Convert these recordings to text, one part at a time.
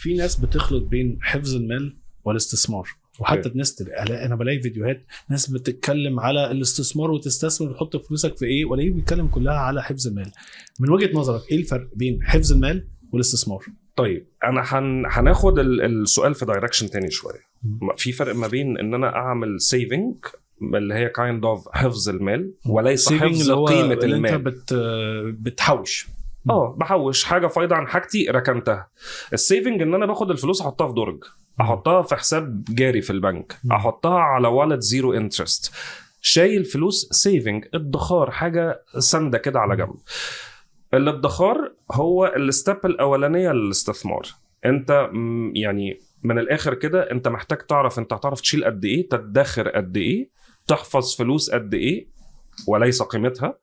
في ناس بتخلط بين حفظ المال والاستثمار، وحتى الناس انا بلاقي فيديوهات ناس بتتكلم على الاستثمار وتستثمر وتحط فلوسك في ايه، ولا بيتكلم كلها على حفظ المال. من وجهة نظرك ايه الفرق بين حفظ المال والاستثمار؟ طيب انا هناخد السؤال في دايركشن تاني شويه. في فرق ما بين ان انا اعمل سيفنج اللي هي kind of حفظ المال وليس حفظ قيمه المال. انت بتحوش بحوش حاجه فايضه عن حاجتي ركنتها. السيفنج ان انا باخد الفلوس احطها في درج، احطها في حساب جاري في البنك، احطها على والت زيرو انترست، شايل فلوس. سيفنج ادخار، حاجه سنده كده على جنب. الادخار هو الستيب الاولانيه للاستثمار. انت يعني من الاخر كده انت محتاج تعرف انت هتعرف تشيل قد ايه، تدخر قد ايه، تحفظ فلوس قد ايه وليس قيمتها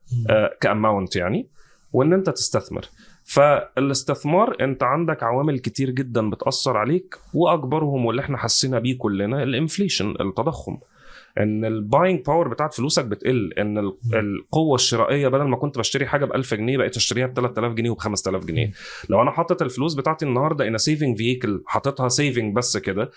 كاماونت يعني، وان انت تستثمر. فالاستثمار انت عندك عوامل كتير جدا بتأثر عليك، واكبرهم واللي احنا حسينا بيه كلنا الانفليشن، التضخم. ان الباينج باور بتاعت فلوسك بتقل، ان القوه الشرائيه بدل ما كنت بشتري حاجه ب1000 جنيه بقيت اشتريها ب3000 جنيه وب5000 جنيه. لو انا حاطط الفلوس بتاعتي النهارده ان سيفنج فيكل، حاططها سيفنج بس كده،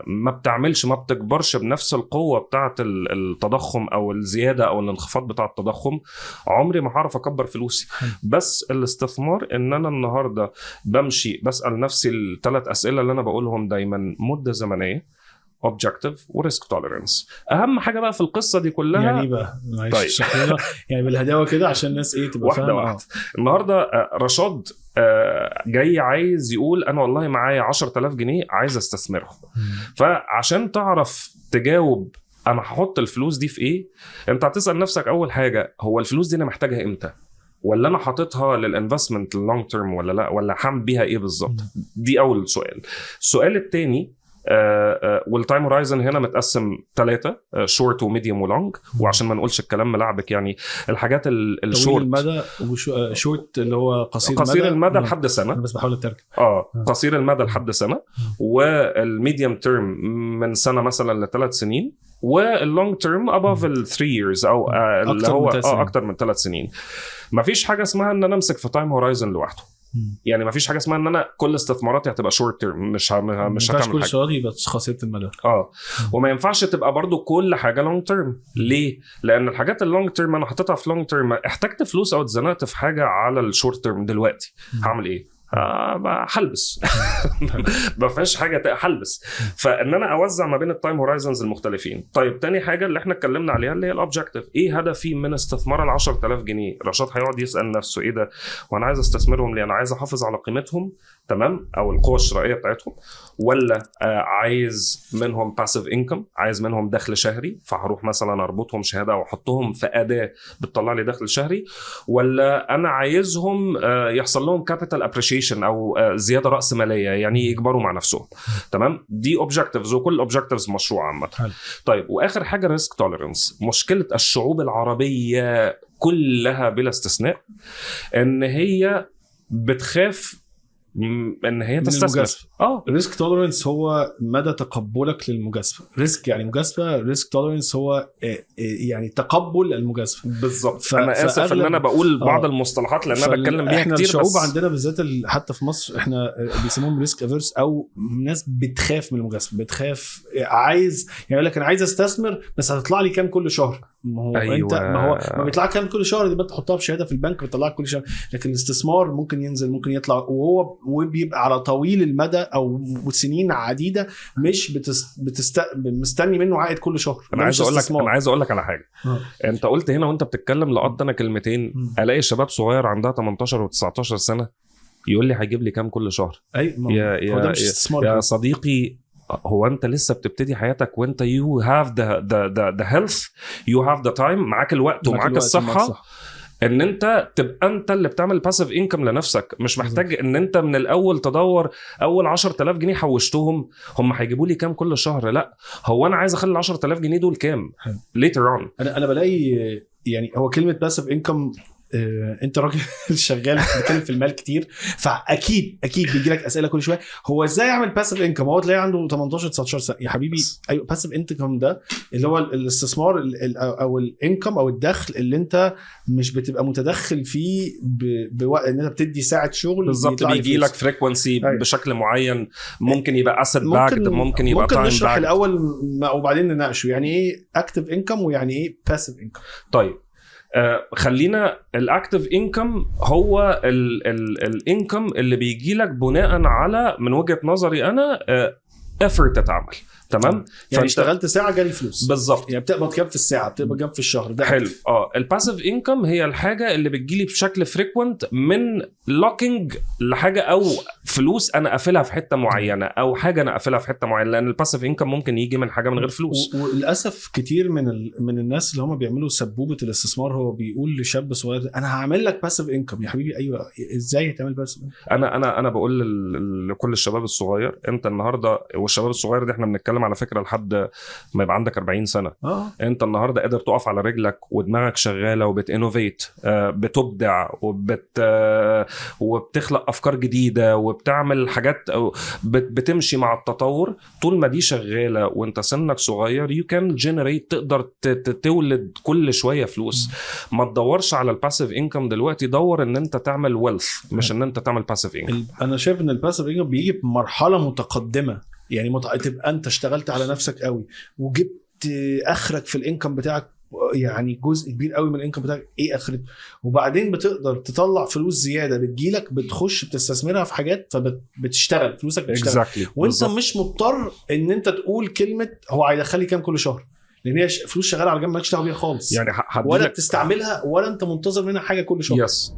ما بتعملش، ما بتكبرش بنفس القوه بتاعت التضخم او الزياده او الانخفاض بتاع التضخم، عمري ما هعرف اكبر فلوسي. بس الاستثمار ان انا النهارده بمشي بسال نفسي الثلاث اسئله اللي انا بقولهم دايما: مده زمنيه، objective وريسك توليرنس. اهم حاجه بقى في القصه دي كلها يعني بقى طيب شكلنا يعني بالهداوه كده عشان الناس تبقى واحده واحده. النهارده رشاد جاي عايز يقول انا والله معايا 10,000 جنيه عايز استثمرهم. فعشان تعرف تجاوب انا هحط الفلوس دي في ايه، انت هتسال نفسك اول حاجه: هو الفلوس دي انا محتاجها امتى؟ ولا انا حاططها للانفستمنت اللونج تيرم ولا لا؟ ولا هعمل بيها ايه بالظبط؟ دي اول سؤال. السؤال الثاني والتايم هورايزن هنا متقسم 3: شورت وميديوم ولونج. وعشان ما نقولش الكلام ملعبك يعني، الحاجات الشورت المدى وشورت اللي هو قصير المدى لحد سنة، بس بحاول اترجم قصير المدى لحد سنة، والميديوم تيرم من سنة مثلا ل3 سنين، واللونج تيرم above 3 years او اللي هو اكتر من 3 سنين. مفيش حاجة اسمها ان انا امسك في تايم هورايزن لوحده. يعني ما فيش حاجه اسمها ان انا كل استثماراتي هتبقى شورت تيرم، مش هتعمل حاجه. كل شهر يبقى قصيره المدى. وما ينفعش تبقى برضو كل حاجه لونج تيرم. ليه؟ لان الحاجات اللونج تيرم انا حطيتها في لونج تيرم، احتجت فلوس او اتزنقت في حاجه على الشورت تيرم دلوقتي، هعمل ايه؟ حلبس. ما فيهاش حاجه حلبس. فان انا اوزع ما بين التايم هورايزنز المختلفين. طيب تاني حاجه اللي احنا اتكلمنا عليها اللي هي الاوبجكتيف. ايه هدفي من استثمار ال10,000 جنيه؟ رشاد هيقعد يسال نفسه: ايه ده؟ وانا عايز استثمرهم ليه؟ انا عايز احافظ على قيمتهم، تمام، او القوه الشرائيه بتاعتهم، ولا عايز منهم باسيف انكم، عايز منهم دخل شهري فهروح مثلا اربطهم شهاده او احطهم في اداه بتطلع لي دخل شهري، ولا انا عايزهم يحصل لهم كابيتال ابريشيشن او زياده راس ماليه يعني يكبروا مع نفسهم. تمام، دي اوبجكتيفز، وكل اوبجكتيفز مشروع عامه. طيب واخر حاجه ريسك توليرنس. مشكله الشعوب العربيه كلها بلا استثناء ان هي بتخاف ان هي تستثمر. ريسك توليرنس هو مدى تقبلك للمجازفه. ريسك يعني مجازفه، ريسك توليرنس هو يعني تقبل المجازفه بالظبط. انا اسف ان انا بقول بعض المصطلحات لان انا بتكلم بيها كتير. الشعوب بس عندنا بالذات حتى في مصر احنا بيسموهم ريسك افيرس، او ناس بتخاف من المجازفه، بتخاف، عايز يعني يقول لك انا عايز استثمر بس هتطلع لي كام كل شهر. ما هو أيوة. انت ما بيطلع كام كل شهر، دي بتحطها في شهاده في البنك بتطلع كل شهر. لكن الاستثمار ممكن ينزل ممكن يطلع، وبيبقى على طويل المدى او سنين عديده، مش مستني منه عائد كل شهر. انا عايز اقول لك على حاجه. انت قلت هنا وانت بتتكلم لقط انا كلمتين، الاقي شباب صغير عندها 18 و19 سنه يقول لي هيجيب لي كام كل شهر. يا صديقي، هو انت لسه بتبتدي حياتك وانت you have the health, you have the time، معاك الوقت ومعاك الصحة ان انت تبقى انت اللي بتعمل باسيف انكم لنفسك. مش محتاج ان انت من الاول تدور اول 10,000 جنيه حوشتهم هم هيجيبوا لي كام كل شهر. لا، هو انا عايز اخلي 10,000 جنيه دول كام later on. انا بلاقي يعني هو كلمة باسيف انكم انت راجل شغال بتتكلم في المال كتير، فاكيد بيجي لك اسئله كل شويه، هو ازاي يعمل باسيف انكم؟ هو تلاقي عنده 18 19 سنه يا حبيبي. ايوه باسيف انكم ده اللي هو الاستثمار او الانكم او الدخل اللي انت مش بتبقى متدخل فيه بوقت ان انت بتدي ساعه شغل بالظبط، بيجي لك فريكوينسي بشكل معين، ممكن يبقى اسيت باكد، ممكن يبقى تايم باكد. نشرح الاول وبعدين نناقشه يعني ايه اكتيف انكم ويعني ايه باسيف انكم. طيب خلينا الاكتيف انكم هو الانكم اللي بيجي لك بناء على من وجهة نظري انا effort تتعمل. تمام، يعني اشتغلت ساعه جالي فلوس بالظبط. يعني بتقبض كام في الساعه، بتقبض كام في الشهر، ده حلو. الباسيف انكم هي الحاجه اللي بتجيلي بشكل فريكوينت من لوكينج لحاجه او فلوس انا قافلها في حته معينه او حاجه انا قافلها في حته معينه، لان الباسيف انكم ممكن يجي من حاجه من غير فلوس. وللاسف كتير من الناس اللي هم بيعملوا سبوبه الاستثمار، هو بيقول لشاب صغير انا هعمل لك باسيف انكم. يا حبيبي ايوه، ازاي هتعمل باسيف؟ انا بقول لكل الشباب الصغير، انت النهارده والشباب الصغير دي احنا بنتكلم على فكره لحد ما يبقى عندك 40 سنه. انت النهارده قادر تقف على رجلك ودماغك شغاله وبتانوفيت، بتبدع وبتخلق افكار جديده وبتعمل حاجات بتمشي مع التطور. طول ما دي شغاله وانت سنك صغير يو كان جنريت، تقدر تولد كل شويه فلوس. ما تدورش على الباسيف انكم دلوقتي، دور ان انت تعمل ويلث مش ان انت تعمل باسيف انكم. انا شايف ان الباسيف انكم بيجي بمرحله متقدمه، يعني تبقى انت اشتغلت على نفسك قوي وجبت اخرك في الانكم بتاعك، يعني جزء كبير قوي من الانكم بتاعك ايه اخرته، وبعدين بتقدر تطلع فلوس زياده بتجيلك، بتخش بتستثمرها في حاجات فبتشتغل فلوسك بتشتغل وانت بالزبط. مش مضطر ان انت تقول كلمه هو هيدخل لي كام كل شهر، لان هي فلوس شغاله على جنب مالكش دعوه بيها خالص، يعني ولا بتستعملها ولا انت منتظر منها حاجه كل شهر. يس